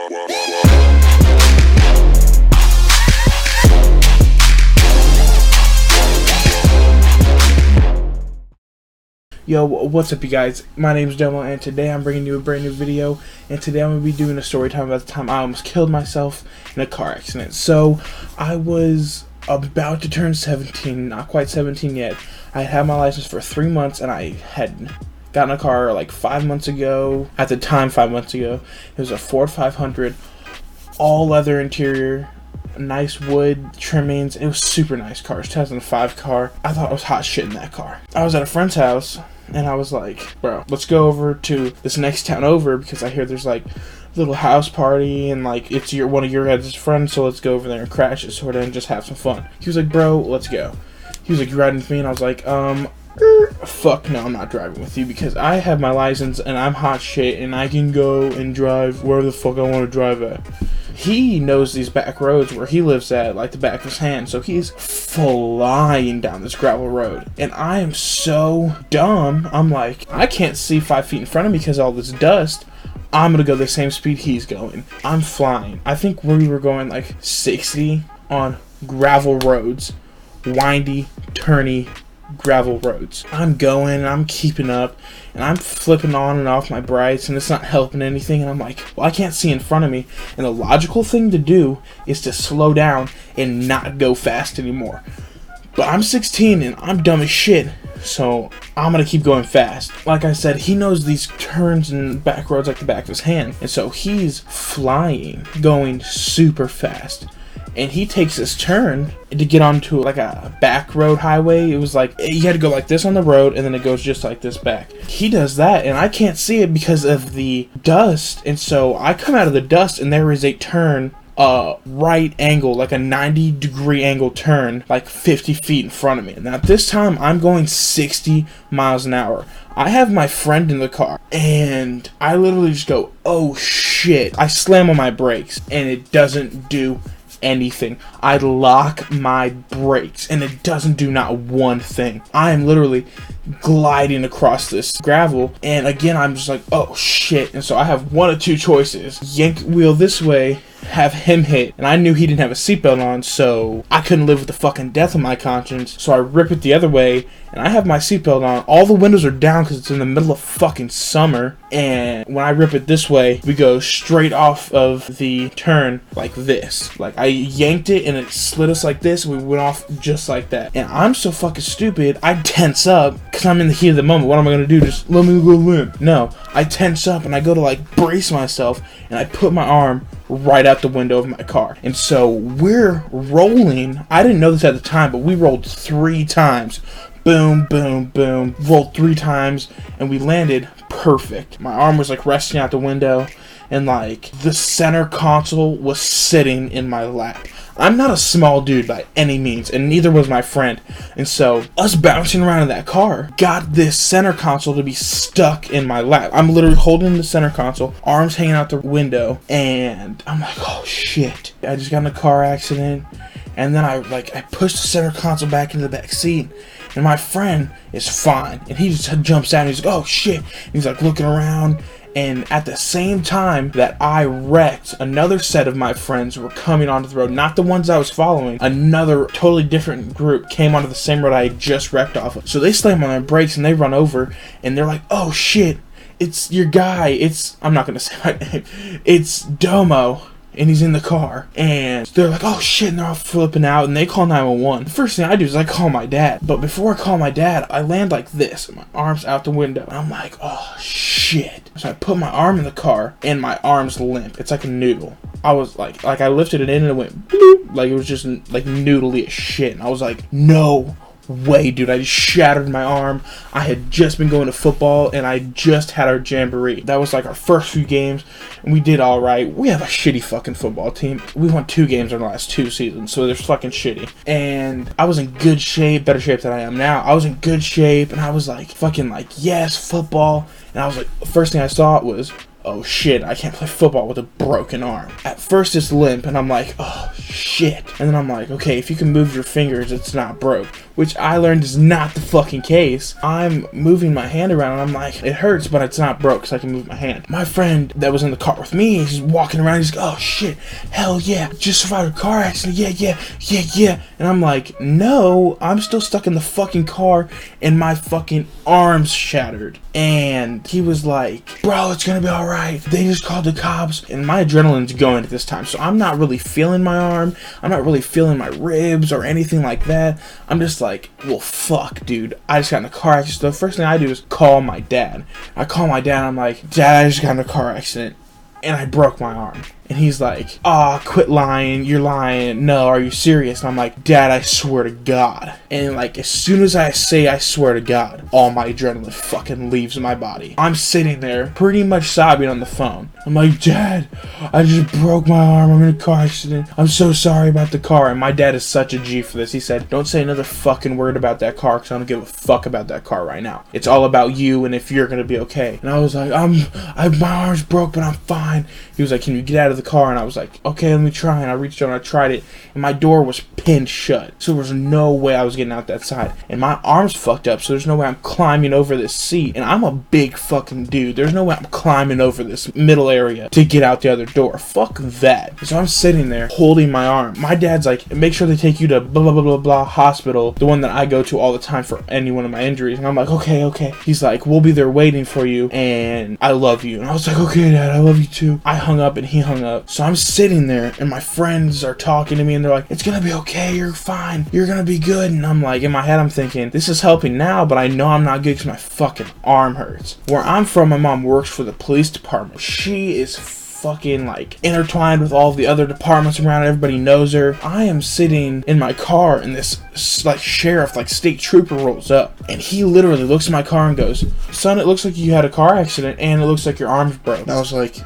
Yo, what's up you guys? My name's Demo and today I'm bringing you a brand new video, and today I'm going to be doing a story time about the time I almost killed myself in a car accident. So, I was about to turn 17, not quite 17 yet. I had my license for 3 months and I had gotten a car like 5 months ago. At the time, 5 months ago. It was a Ford 500, all leather interior, nice wood trimmings. It was super nice car. It was a 2005 car. I thought it was hot shit in that car. I was at a friend's house and I was like, bro, let's go over to this next town over because I hear there's like a little house party and like it's one of your guys' friends, so let's go over there and crash it sort of and just have some fun. He was like, bro, let's go. He was like, you riding with me? And I was like, fuck no, I'm not driving with you because I have my license and I'm hot shit and I can go and drive wherever the fuck I want to drive at. He knows these back roads where he lives at like the back of his hand, so he's flying down this gravel road. And I am so dumb, I'm like, I can't see 5 feet in front of me because of all this dust. I'm gonna go the same speed he's going. I'm flying. I think we were going like 60 on gravel roads, windy, turny gravel roads. I'm going, I'm keeping up, and I'm flipping on and off my brights, and it's not helping anything, and I'm like, well, I can't see in front of me, and the logical thing to do is to slow down and not go fast anymore. But I'm 16, and I'm dumb as shit, so I'm gonna keep going fast. Like I said, he knows these turns and back roads like the back of his hand, and so he's flying, going super fast. And he takes this turn to get onto like a back road highway. It was like, you had to go like this on the road and then it goes just like this back. He does that and I can't see it because of the dust. And so I come out of the dust and there is a turn, right angle, like a 90-degree angle turn, like 50 feet in front of me. Now at this time, I'm going 60 miles an hour. I have my friend in the car and I literally just go, oh shit. I slam on my brakes and it doesn't do anything. I lock my brakes and it doesn't do not one thing. I am literally gliding across this gravel and again I'm just like, oh shit. And so I have one of two choices: yank wheel this way, have him hit, and I knew he didn't have a seatbelt on, so I couldn't live with the fucking death on my conscience, so I rip it the other way and I have my seatbelt on. All the windows are down because it's in the middle of fucking summer, and when I rip it this way, we go straight off of the turn like this. Like I yanked it and it slid us like this and we went off just like that. And I'm so fucking stupid, I tense up because I'm in the heat of the moment. What am I gonna do? Just let me go limp? No, I tense up and I go to like brace myself and I put my arm right out the window of my car. And so we're rolling. I didn't know this at the time, but we rolled 3 times. Boom, boom, boom. Rolled 3 times and we landed perfect. My arm was like resting out the window and like the center console was sitting in my lap. I'm not a small dude by any means, and neither was my friend. And so, us bouncing around in that car got this center console to be stuck in my lap. I'm literally holding the center console, arms hanging out the window, and I'm like, oh shit. I just got in a car accident, and then I pushed the center console back into the back seat, and my friend is fine. And he just jumps out, and he's like, oh shit. And he's like looking around. And at the same time that I wrecked, another set of my friends were coming onto the road. Not the ones I was following. Another totally different group came onto the same road I had just wrecked off of. So they slam on their brakes and they run over. And they're like, oh shit, it's your guy. I'm not going to say my name. It's Domo. And he's in the car, and they're like, oh shit, and they're all flipping out, and they call 911. The first thing I do is I call my dad, but before I call my dad, I land like this, and my arm's out the window, and I'm like, oh shit. So I put my arm in the car, and my arm's limp. It's like a noodle. I was like I lifted it in, and it went bloop, like it was just like noodly as shit, and I was like, no way, dude. I just shattered my arm. I had just been going to football and I just had our jamboree. That was like our first few games and we did alright. We have a shitty fucking football team. We won 2 games in the last 2 seasons, so they're fucking shitty. And I was in good shape, better shape than I am now. I was in good shape and I was like fucking like, yes, football. And I was like, the first thing I saw was oh shit, I can't play football with a broken arm. At first it's limp, and I'm like, oh shit. And then I'm like, okay, if you can move your fingers, it's not broke. Which I learned is not the fucking case. I'm moving my hand around, and I'm like, it hurts, but it's not broke, so I can move my hand. My friend that was in the car with me, he's walking around, he's like, oh shit, hell yeah, just survived a car accident, yeah. And I'm like, no, I'm still stuck in the fucking car, and my fucking arm's shattered. And he was like, bro, it's gonna be alright. They just called the cops. And my adrenaline's going at this time, so I'm not really feeling my arm. I'm not really feeling my ribs or anything like that. I'm just like, well, fuck, dude. I just got in a car accident. The first thing I do is call my dad. I call my dad, I'm like, Dad, I just got in a car accident, and I broke my arm. And he's like, quit lying, you're lying, no, are you serious? And I'm like, Dad, I swear to God. And like, as soon as I say I swear to God, all my adrenaline fucking leaves my body. I'm sitting there, pretty much sobbing on the phone. I'm like, Dad, I just broke my arm, I'm in a car accident, I'm so sorry about the car. And my dad is such a G for this. He said, don't say another fucking word about that car, because I don't give a fuck about that car right now. It's all about you and if you're gonna be okay. And I was like, my arm's broke, but I'm fine. He was like, can you get out of the car? And I was like, okay, let me try. And I reached out and I tried it, and my door was pinned shut, so there was no way I was getting out that side. And my arm's fucked up, so there's no way I'm climbing over this seat, and I'm a big fucking dude. There's no way I'm climbing over this middle area to get out the other door. Fuck that. So I'm sitting there holding my arm. My dad's like, make sure they take you to blah blah blah blah blah hospital, the one that I go to all the time for any one of my injuries. And I'm like, okay. He's like, we'll be there waiting for you, and I love you. And I was like, okay, Dad, I love you too. I hung up and he hung up. So I'm sitting there, and my friends are talking to me, and they're like, it's gonna be okay, you're fine, you're gonna be good. And I'm like, in my head I'm thinking, this is helping now, but I know I'm not good because my fucking arm hurts. Where I'm from, my mom works for the police department. She is fucking like intertwined with all the other departments around. Everybody knows her. I am sitting in my car, and this like sheriff, like state trooper, rolls up, and he literally looks at my car and goes, son, it looks like you had a car accident and it looks like your arm's broke. And I was like,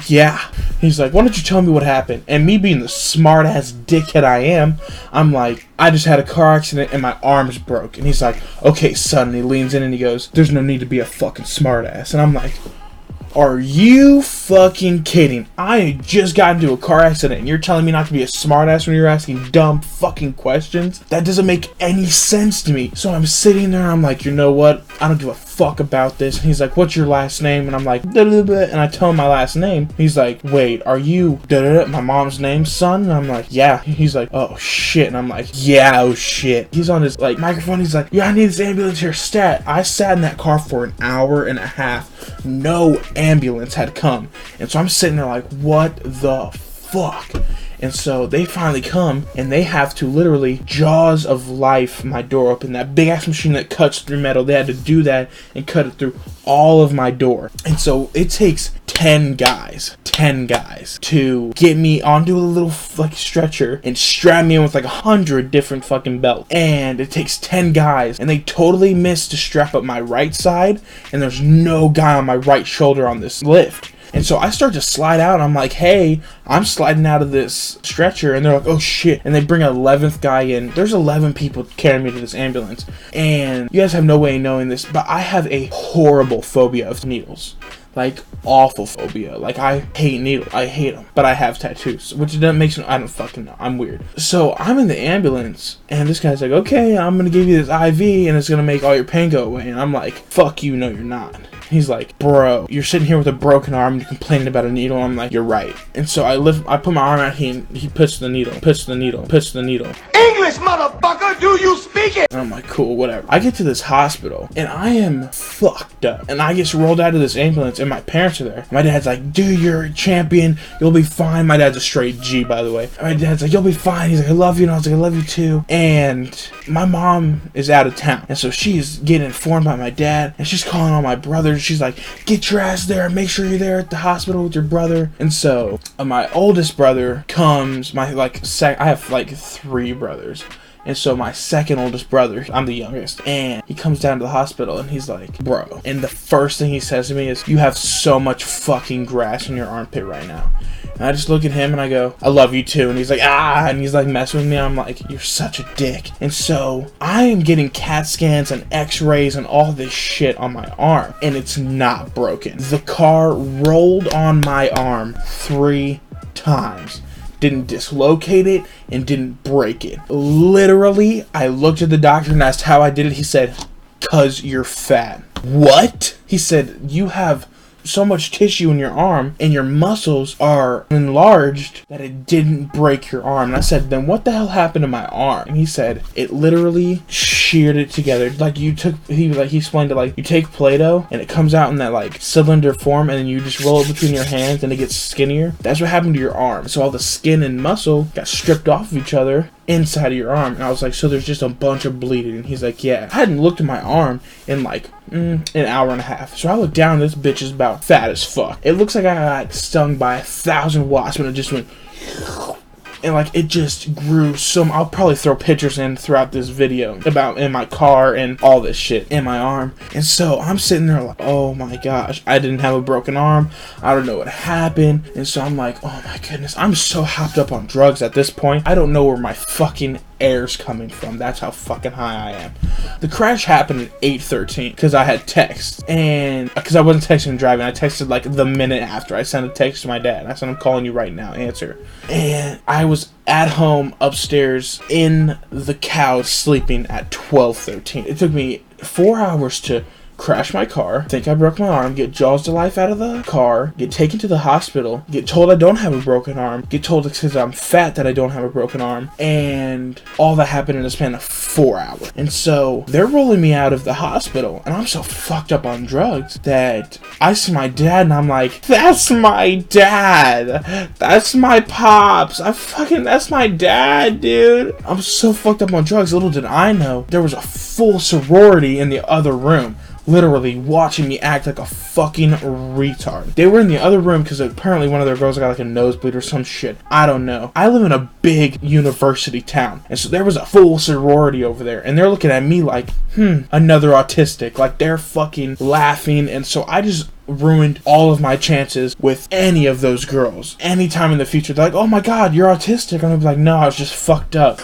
yeah. He's like, why don't you tell me what happened? And me being the smart ass dickhead I am, I'm like, I just had a car accident and my arm's broke. And he's like, okay, son. And he leans in and he goes, there's no need to be a fucking smart ass. And I'm like, are you fucking kidding? I just got into a car accident and you're telling me not to be a smartass when you're asking dumb fucking questions? That doesn't make any sense to me. So I'm sitting there and I'm like, you know what? I don't give a fuck about this. And he's like, what's your last name? And I'm like, da da da. And I tell him my last name. He's like, wait, are you da da da my mom's name, son? And I'm like, yeah. He's like, oh shit. And I'm like, yeah, oh shit. He's on his like microphone. He's like, yeah, I need this ambulance here stat. I sat in that car for an hour and a half. No ambulance had come. And so I'm sitting there like, what the fuck? And so they finally come, and they have to literally jaws of life my door open. That big ass machine that cuts through metal, they had to do that and cut it through all of my door. And so it takes 10 guys to get me onto a little like stretcher and strap me in with like 100 different fucking belts. And it takes 10 guys, and they totally missed to strap up my right side, and there's no guy on my right shoulder on this lift. And so I start to slide out, and I'm like, hey, I'm sliding out of this stretcher. And they're like, oh shit. And they bring an 11th guy in. There's 11 people carrying me to this ambulance. And you guys have no way of knowing this, but I have a horrible phobia of needles. Like, awful phobia. Like, I hate needles. I hate them. But I have tattoos, which doesn't make sense. I don't fucking know. I'm weird. So I'm in the ambulance, and this guy's like, okay, I'm gonna give you this IV, and it's gonna make all your pain go away. And I'm like, fuck you, no you're not. He's like, bro, you're sitting here with a broken arm and you're complaining about a needle. I'm like, you're right. And so I put my arm out, he puts the needle. English, motherfucker, do you speak it? And I'm like, cool, whatever. I get to this hospital, and I am fucked up. And I get rolled out of this ambulance, and my parents are there. My dad's like, dude, you're a champion. You'll be fine. My dad's a straight G, by the way. My dad's like, you'll be fine. He's like, I love you. And I was like, I love you too. And my mom is out of town. And so she's getting informed by my dad, and she's calling all my brothers. She's like, get your ass there. Make sure you're there at the hospital with your brother. And so my oldest brother comes, I have like 3 brothers. And so my second oldest brother, I'm the youngest, and he comes down to the hospital and he's like, bro. And the first thing he says to me is, you have so much fucking grass in your armpit right now. And I just look at him and I go, I love you too. And he's like, ah, and he's like messing with me. I'm like, you're such a dick. And so I am getting CAT scans and x-rays and all this shit on my arm, and it's not broken. The car rolled on my arm 3 times. Didn't dislocate it and didn't break it. Literally, I looked at the doctor and asked how I did it. He said, 'cause you're fat. What? He said, you have so much tissue in your arm and your muscles are enlarged that it didn't break your arm. And I said, then what the hell happened to my arm? And he said, it literally sheared it together. Like he explained it like you take Play-Doh and it comes out in that like cylinder form, and then you just roll it between your hands and it gets skinnier. That's what happened to your arm. So all the skin and muscle got stripped off of each other inside of your arm. And I was like, so there's just a bunch of bleeding? And he's like, yeah. I hadn't looked at my arm in like an hour and a half. So I look down, this bitch is about fat as fuck. It looks like I got stung by 1,000 wasps when it just went, and like it just grew so. I'll probably throw pictures in throughout this video about in my car and all this shit in my arm. And so I'm sitting there like, oh my gosh, I didn't have a broken arm. I don't know what happened. And so I'm like, oh my goodness, I'm so hopped up on drugs at this point. I don't know where my fucking air's coming from. That's how fucking high I am. The crash happened at 8:13 because I had text, and because I wasn't texting and driving, I texted like the minute after. I sent a text to my dad. I said, I'm calling you right now, answer. And I was at home upstairs in the couch sleeping at 12:13. It took me 4 hours to crash my car, think I broke my arm, get Jaws to life out of the car, get taken to the hospital, get told I don't have a broken arm, get told it's because I'm fat that I don't have a broken arm, and all that happened in a span of 4 hours. And so they're rolling me out of the hospital, and I'm so fucked up on drugs that I see my dad and I'm like, that's my dad, that's my pops, that's my dad, dude. I'm so fucked up on drugs. Little did I know there was a full sorority in the other room, literally watching me act like a fucking retard. They were in the other room because apparently one of their girls got like a nosebleed or some shit. I don't know. I live in a big university town, and so there was a full sorority over there, and they're looking at me like, another autistic. Like they're fucking laughing, and so I just ruined all of my chances with any of those girls. Anytime in the future, they're like, oh my god, you're autistic. I'm gonna be like, no, I was just fucked up.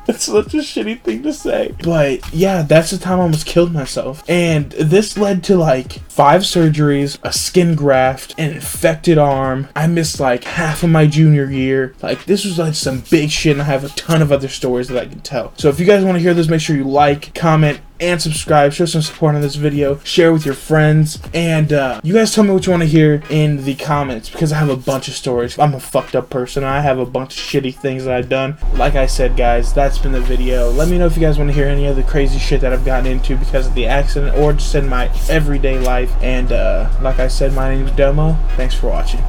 That's such a shitty thing to say. But yeah, that's the time I almost killed myself. And this led to like 5 surgeries, a skin graft, an infected arm. I missed like half of my junior year. Like this was like some big shit, and I have a ton of other stories that I can tell. So if you guys want to hear this, make sure you like, comment, and subscribe. Show some support on this video. Share with your friends. And you guys tell me what you want to hear in the comments, because I have a bunch of stories. I'm a fucked up person. I have a bunch of shitty things that I've done. Like I said, guys, that's been the video. Let me know if you guys want to hear any other crazy shit that I've gotten into because of the accident, or just in my everyday life. And like I said, my name is Domo. Thanks for watching.